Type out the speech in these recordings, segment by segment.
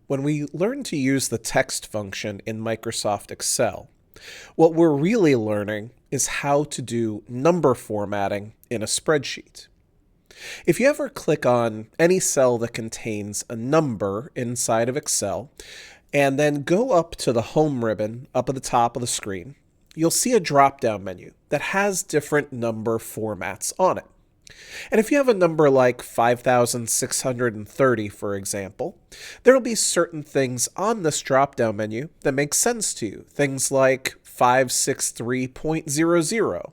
When we learn to use the text function in Microsoft Excel, what we're really learning is how to do number formatting in a spreadsheet. If you ever click on any cell that contains a number inside of Excel, and then go up to the Home ribbon up at the top of the screen, you'll see a drop-down menu that has different number formats on it. And if you have a number like 5,630, for example, there will be certain things on this drop-down menu that make sense to you. Things like 563.00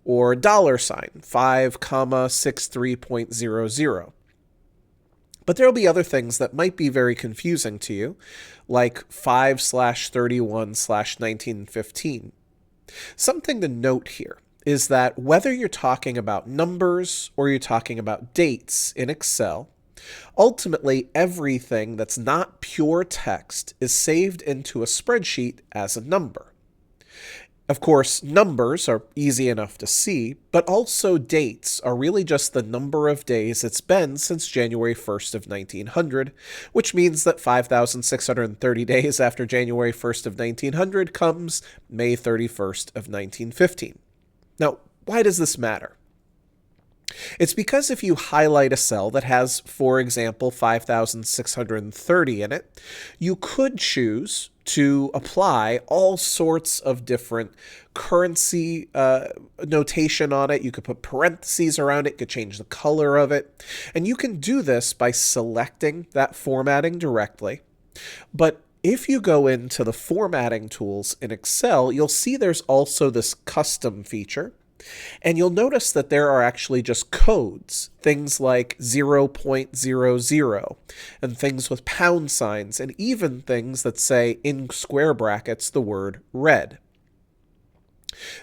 or $sign 5,63.00. But there will be other things that might be very confusing to you, like 5/31/1915. Something to note here is that whether you're talking about numbers or you're talking about dates in Excel, ultimately everything that's not pure text is saved into a spreadsheet as a number. Of course, numbers are easy enough to see, but also dates are really just the number of days it's been since January 1st of 1900, which means that 5,630 days after January 1st of 1900 comes May 31st of 1915. Now, why does this matter? It's because if you highlight a cell that has, for example, 5,630 in it, you could choose to apply all sorts of different currency notation on it. You could put parentheses around it, you could change the color of it, and you can do this by selecting that formatting directly. But if you go into the formatting tools in Excel, you'll see there's also this custom feature. And you'll notice that there are actually just codes, things like 0.00, and things with pound signs, and even things that say in square brackets the word red.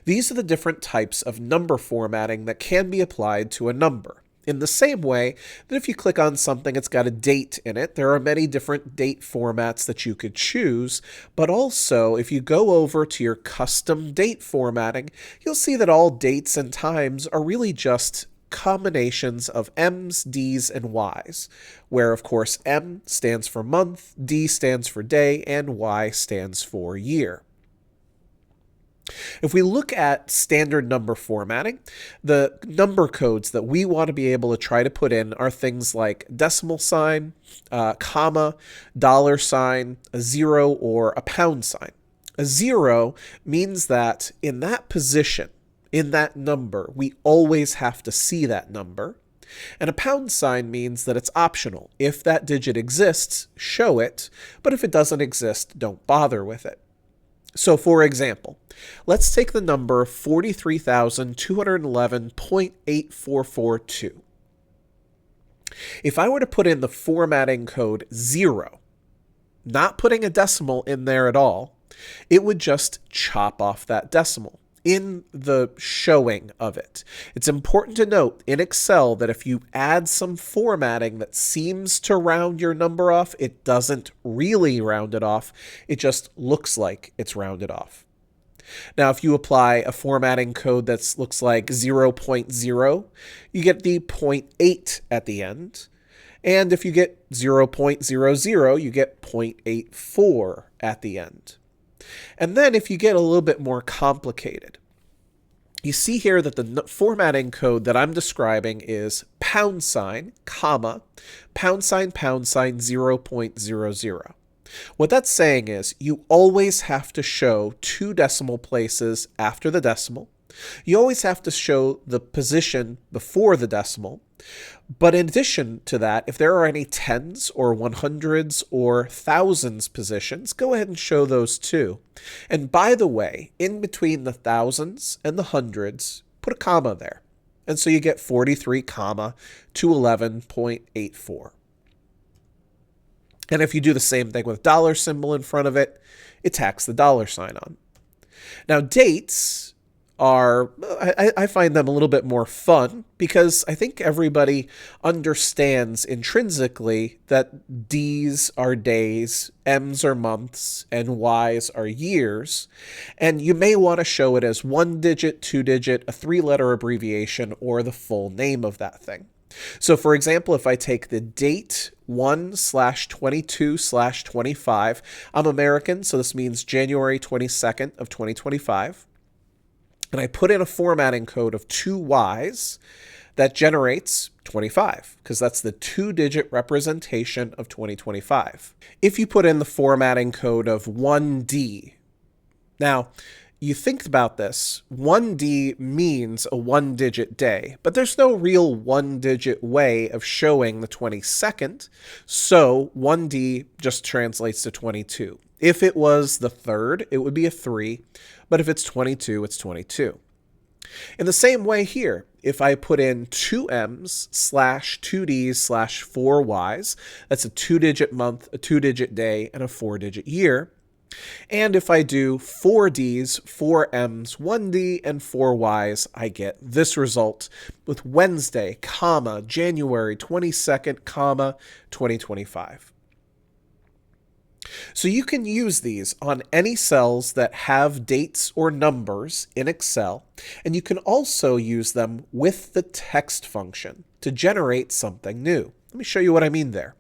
These are the different types of number formatting that can be applied to a number. In the same way that if you click on something that's got a date in it, there are many different date formats that you could choose, but also if you go over to your custom date formatting, you'll see that all dates and times are really just combinations of M's, D's, and Y's, where of course M stands for month, D stands for day, and Y stands for year. If we look at standard number formatting, the number codes that we want to be able to try to put in are things like decimal sign, comma, $sign, a 0, or a pound sign. A 0 means that in that position, in that number, we always have to see that number. And a pound sign means that it's optional. If that digit exists, show it, but if it doesn't exist, don't bother with it. So for example, let's take the number 43,211.8442. If I were to put in the formatting code 0, not putting a decimal in there at all, it would just chop off that decimal in the showing of it. It's important to note in Excel that if you add some formatting that seems to round your number off, it doesn't really round it off. It just looks like it's rounded off. Now, if you apply a formatting code that looks like 0.0, you get the 0.8 at the end. And if you get 0.00, you get 0.84 at the end. And then if you get a little bit more complicated, you see here that the formatting code that I'm describing is pound sign, comma, pound sign, 0.00. What that's saying is you always have to show 2 decimal places after the decimal. You always have to show the position before the decimal. But in addition to that, if there are any tens or 100s or thousands positions, go ahead and show those too. And by the way, in between the thousands and the hundreds, put a comma there. And so you get 43, 211.84. And if you do the same thing with dollar symbol in front of it, it tacks the $sign on. Now dates are, I find them a little bit more fun because I think everybody understands intrinsically that D's are days, M's are months, and Y's are years. And you may want to show it as 1 digit, 2 digit, a 3-letter abbreviation, or the full name of that thing. So for example, if I take the date 1/22/25, I'm American, so this means January 22nd of 2025, and I put in a formatting code of 2Ys, that generates 25, because that's the 2-digit representation of 2025. If you put in the formatting code of 1D, now, you think about this, 1D means a 1-digit day, but there's no real 1-digit way of showing the 22nd, so 1D just translates to 22. If it was the 3rd, it would be a 3, but if it's 22, it's 22. In the same way here, if I put in 2Ms/2Ds/4Ys, that's a 2-digit month, a 2-digit day, and a 4-digit year. And if I do 4Ds, 4Ms, 1D, and 4Ys, I get this result with Wednesday, comma, January 22nd, comma, 2025. So you can use these on any cells that have dates or numbers in Excel, and you can also use them with the text function to generate something new. Let me show you what I mean there.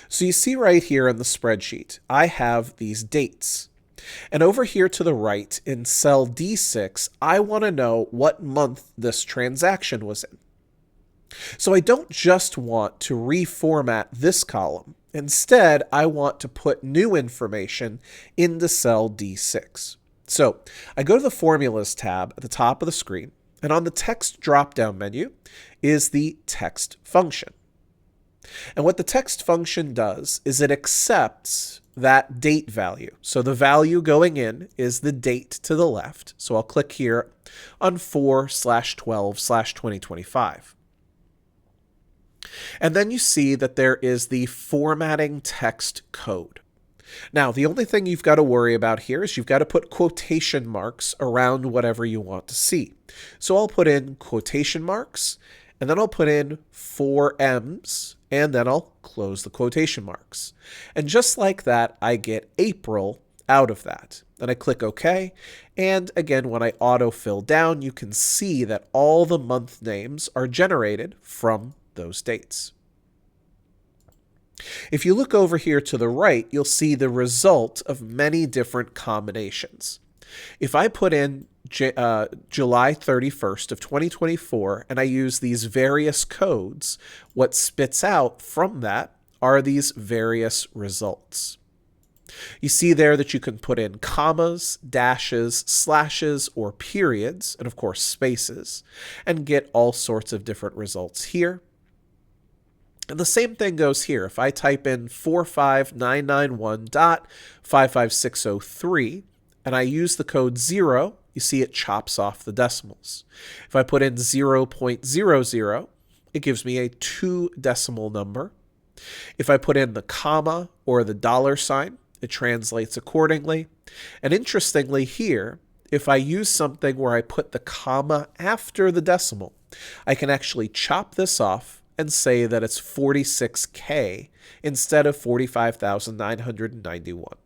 So you see right here in the spreadsheet, I have these dates. And over here to the right in cell D6, I want to know what month this transaction was in. So I don't just want to reformat this column. Instead, I want to put new information into cell D6. So I go to the Formulas tab at the top of the screen, and on the text drop-down menu is the text function. And what the text function does is it accepts that date value. So the value going in is the date to the left. So I'll click here on 4/12/2025. And then you see that there is the formatting text code. Now, the only thing you've got to worry about here is you've got to put quotation marks around whatever you want to see. So I'll put in quotation marks, and then I'll put in 4Ms, and then I'll close the quotation marks. And just like that, I get April out of that. Then I click OK, and again, when I autofill down, you can see that all the month names are generated from those dates. If you look over here to the right, you'll see the result of many different combinations. If I put in July 31st of 2024 and I use these various codes, what spits out from that are these various results. You see there that you can put in commas, dashes, slashes, or periods, and of course spaces, and get all sorts of different results here. And the same thing goes here. If I type in 45991.55603 and I use the code 0, you see it chops off the decimals. If I put in 0.00, it gives me a 2 decimal number. If I put in the comma or the $sign, it translates accordingly. And interestingly here, if I use something where I put the comma after the decimal, I can actually chop this off and say that it's 46K instead of 45,991.